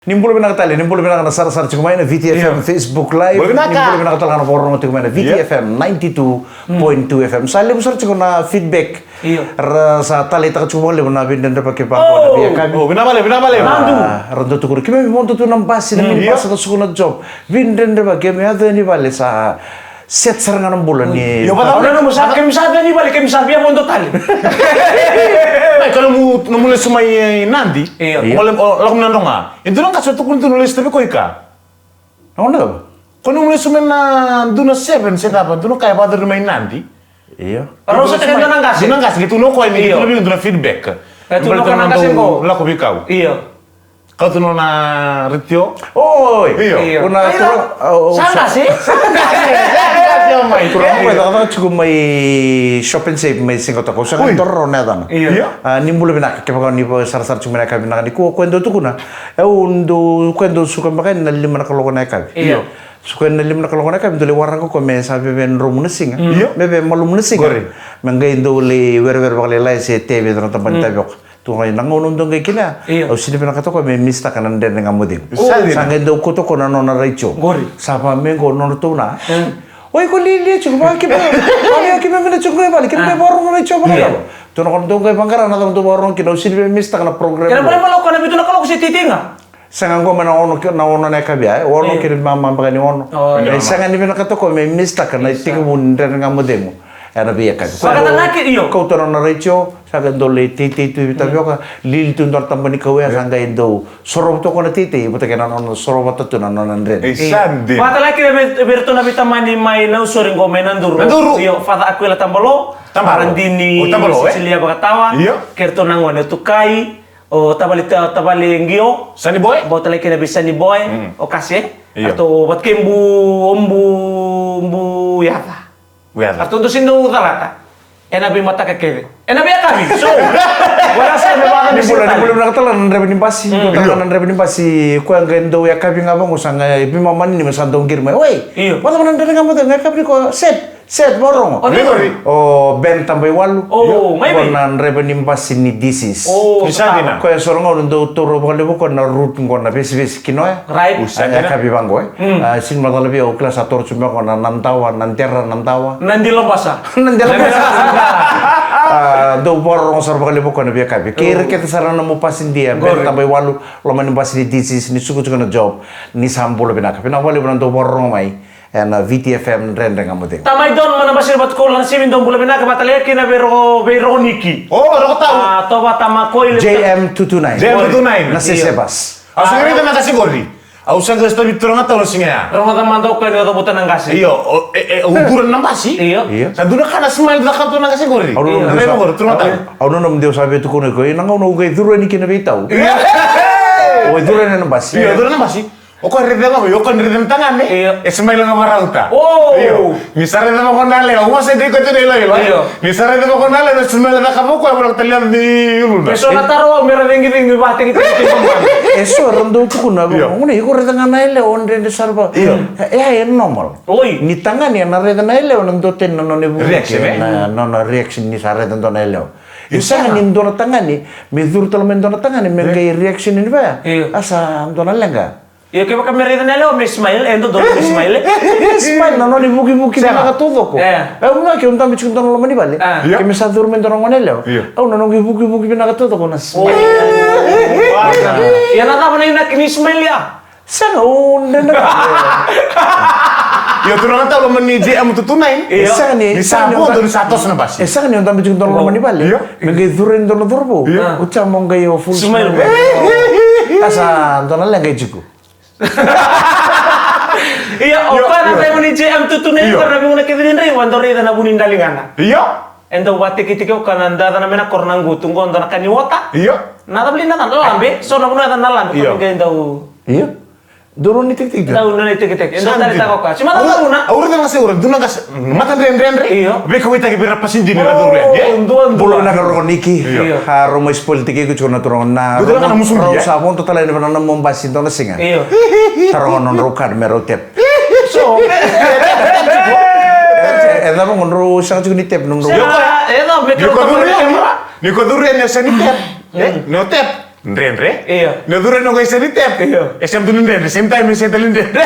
Nimbul binakatali, nimbul binakasar-sar cukumain VTFM Facebook Live, nimbul binakatal kana forum cukumain VTFM 92.2 FM. Salim besar cukuna feedback. Sa tali tak cuma le na bindan pakai pangko na kami. Oh, binabale. Mandu. Rando tukur. Kami monto tu nampas ni pas atau sukuna job. Bindan pakai me ada ni bale sa set serangan bulan ni. Yo patah udah nemu saat kami saat ni balik kami sabia monto tali. Kalau mau nulis sumai nanti, boleh lagu menandong ah. Itu nang kasih tukun tu nulis tapi kau ika. Naon dah? Kau nulis sumai na duna 7 set apa? Tu kayak pada rumah nanti. Iya. Kalau saya tekan nang kasih gitu no kau ini itu lebih untuk feedback. Itu no kan nang kasih kau. Laku bikau. Iya. Kau tu na Ritio. Oh, iya. Una Sana sih. Kurang apa cukup mai shopping save mai singkot aku sangat torro nedan. Iya. Nimbul binak kepakai ni sar-sar cuma nak binak ni ku kuendo tu kuna. Undo kuendo suka makan nali mana kalau kau nak. Iya. Suka nali mana kalau kau nak dole warang ko me sabe ben rum nesing. Iya. Bebe malum nesing. Mengai dole wer bakal lai se TV dan tempat tabok. Tu ngai nangon undong kay kina. Au sini binak kato ko me mista kanan den dengan mudim. Sangai do ko to ko nona raicho. Sapa me go nona tu na. Oi ko lili cukup bagi kita mana cukup balik kita borong mana coba kalau tu nak dong kay pangkaran atau tu borong kita usir mista kana program. Kenapa melakukan itu nak kalau si titinga? Sangan ko mana ono na kabia ono kiri mama bagani ono. Sangan ni binak kato ko me mista kana tiga mun den dengan mudemu. Era via kan. Sakatan lagi iyo. Kau tahu nona recho, sakan dole titi tu tapi oka lili tu ndor tambani kau ya sangga indo. Sorob tu kau na titi, buta kena nona sorob tu nona nandren. Sandi. Mata lagi bertu nabi tamani mai nau soring ko mai nanduru. Iyo, fata aku la tambalo. Parandini. Sicilia bagatawa. Iyo. Kerto nangone tukai. O tabali ngio. Sunny boy. Bota lagi nabi sunny boy. O kasih. Iyo. Atau buat kembu ombu yata. Arto do sindo talata. Enabi mata kekele. Enabi akabi. So, wala sa memang Ni bulan nakatalan revenue pasi, nakatalan revenue pasi. Ko ang gendo ya kabi nga bang usang bima man ni masandong girma. Oi. Wala man nang nga mo nga kabi ko set borong. Oh, ben tambay walu. Oh, maybe. Konan revenue pasi ni disease. Oh, bisa dina. Ko sorong do turo bale ko na root ko na bes kinoy. Right. Ya kabi bang ko. Sin madala bi o class 14 cuma ko na nantawa nanterra nantawa. Nandilo pasa. Nandilo do borong sar bakal ko na bi kabi. Kira kita sarana mo pasin dia ben tambay walu lo man pasi ni disease ni suku na job ni sampulo binaka. Pinawali mo do borong mai. And VTFM rendeng kamu tengok. Tamay don mana basir bat ko lang simin don bulan binaka batalya kina Veroniki. Oh, aku tahu. Toba tama ko JM229. JM229. Nasi sebas. Aku sendiri tak kasih gori. Aku sang gusto bitro nga tolo singa. Roma taman do ko ni to butan ng kasi. Iyo, ukuran nang pasi. Iyo. Sa duna kana smile na kanto nang kasi gori. Ano mo gori tro tayo. Ano nam Dios sabi to ko ni ko nang uno gay duro ni kinabitaw. O duro na nabas. Iyo, duro na pasi. O ko rede nga yo kan rede tangan ni. Smile nga marauta. Oh. Iyo. Misare na mo nale, o mas edi ko to nilo. Misare na mo nale na smile na ka mo ko abro talian di ulo. Peso na taro mera dingi bating itu. Eso rando to ko na. Ngone ko rede nga naile on rede sarba. Eh normal. Oi. Ni tangan ya na rede naile on do ten no ne reaction ni sare do naile. Isa nga ni ndona tangan ni, medur talo mendona tangan ni mengay reaction ni ba? Asa ndona lenga. Iya kaya kamera nelo may smile endo do smile. Smile no ni buki na todo ko. Una que un tambi chunta no mani vale. Que me sa durmiendo no manelo. Una no buki na todo ko na smile. Ya nata man na kini smile ya. Sana un na. Yo tu nang talo mani JM tutunay. Esa ni Disabo do satos na basi. Esa ni un tambi chunta no mani vale. Mengay durmiendo no durbo. Ucha mongay o full smile. Asa ndona lenga jiku. Iya, opa na tayo ni JM tutunay ko nabi mo na kidin rin wando rin na bunin dalingana. Iya. Endo wati kitiko kananda na mena kornang gutung ko na kaniwota. Iya. Nata beli nata lambe, so na muna na lambe ko daw. Iya. Duro ni tik. Daw na tik. Endo dali ta ko ka. Sima ta una. Aura na kasi ura, duna kasi matan re. Iyo. Be ko ita ki bira pasin din na duro. Bulo na karo niki. Haro mo politiki ko chuna turon na. Budo na musun dia. Sa pon total ni na mombasi to na singa. Iyo. Taron non rukar merotep. So, Eda mo ngonro sa ni tep nung. Edo, Ni ko duro ni sa ni tep. No tep. Ndrendre? Iya. Nedure no guys editep. Iya. Esem tu ndrendre, same time same time ndrendre.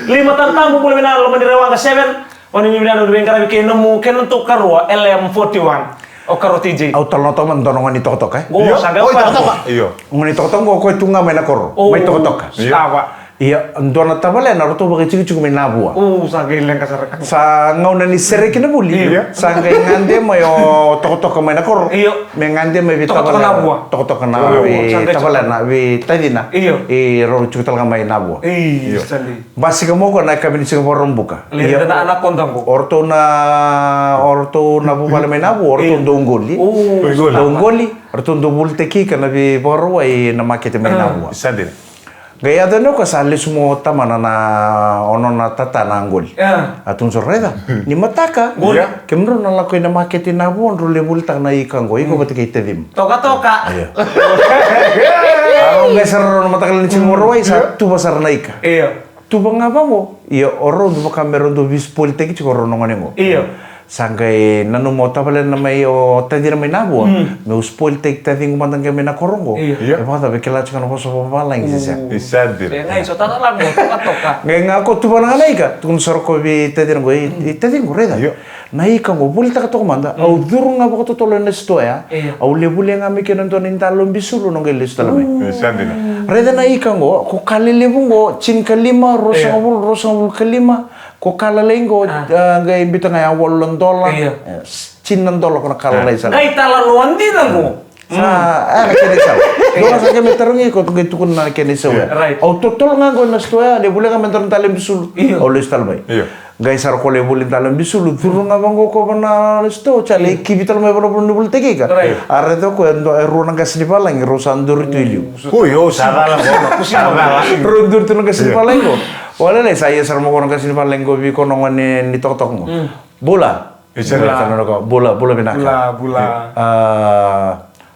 5 tamu boleh benar lo mendirewang ke 7. Oni bina do bengkara ke nemu ken untuk karua LM41. O karo TJ. Au talo to man donongan ni tok Go saga pa. Iya. Ngoni tok ko ko tunga mena kor. Mai tok. Sawa. Iya, ndona tabale na roto bagi ciku mena bua. Saga ilang kasarakan. Sa ngauna ni sere kina buli. Iya. Sa ngai ngande mo yo tok mena kor. Iya. Me ngande me Tok-tok na bua. Tok na we tabale na we tadina. Iya. E ro ciku tal ngamai na bua. Iya. Sandi. Basi mo ko na kabini ciku borom buka. Lihat na anak kontang ko. Orto na bu bale mena bu orto dongoli. Dongoli. Orto ndobul teki kana bi boro ai na makete mena bua. Sandin. Gaya dano ka sali sumo tamana na ono na tata na angol. Atun sorreda. Ni mataka. Iya. Kemro na lako na maketi na buon rule bultak na ikango. Iko batik itedim. Toka-toka. Iya. Ang geser na matakal ni chimorwai sa tu basar na ika. Iya. Tu bang apa mo? Iya oro du kamero du bispol teki chikoro nongonengo. Iya. Sangkai nanu mo tapale na may o tadi na may nabo. May uspol tek tadi ngumandang kami na korongo. Iya. E baka bekela chika no so papalang sisa. Sandin. Ngai so tata lang mo toka-toka. Ngai ngako tu bana ngai ka tun sor ko bi tadi ngo i tadi ngo reda. Iya. Nai ka ngo bulta ka to manda. Au duru nga bako to tolo na sto ya. Au le bule nga mi kenon to nintalo bisulu no ngel sto lamai. Sandin. Reda nai ka ngo ko kalile bungo cin kalima rosangul kalima ko kala lengo ngai bita ngai awol dola. Cin dola ko kala lai sana. Ngai tala luan di nanggo. Sa kene sa. Doa sa kene terungi ko tungai tukun na kene sa. Au totol nga go na sto ya le bule nga mentor talem bisulu. Au le stal bai. Gai sar ko le bule talem bisulu turu nga bango ko bana sto chale kibital mai bro bro bul tegi ka. Arre to ko endo ero nang kasni palang ro sandur tu iliu. Yo sadala ko. Sadala. Ro dur tu nang kasni palang ko. Wala le saya sar mo ko nang kasni palang ko bi ko nong ni tok mo. Bola. Bola binaka. Bula.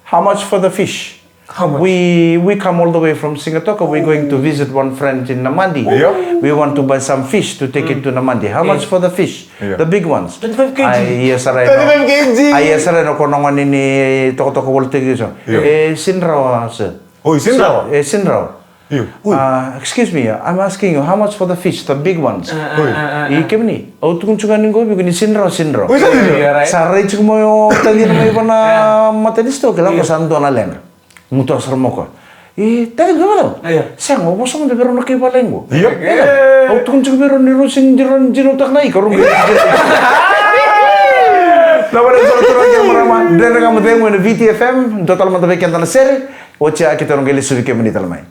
How much for the fish? How much? We come all the way from Singatoka. We're going to visit one friend in Namandi. Yeah. We want to buy some fish to take it to Namandi. How much for the fish? Yeah. The big ones. 25 kg. Ay, yes, sir. 25 kg. Ay, yes, sir. No, kono ngani ni toko wolte giso. Sinraw, sir. Oh, Sinraw? Sinraw. Excuse me, I'm asking you, how much for the fish, the big ones? Ikem ni. O tukun chukanin ko, biguni sinraw. Uy, sandin. Saray chuk mo yung tali na may iba na matanisto, kailangan ko saan doon aleng. Muto asar mo ko. Tadi gimana? Siang, o bosong de pero nakipaleng ko. Iya. O tukun chuk pero ni rosin jinutak na ikarong. Lawan sa turang yang marama. Dan nga mo dengo na VTFM, total mo tabi kanta na seri. O siya kita nung gelis suwi kemani talmay.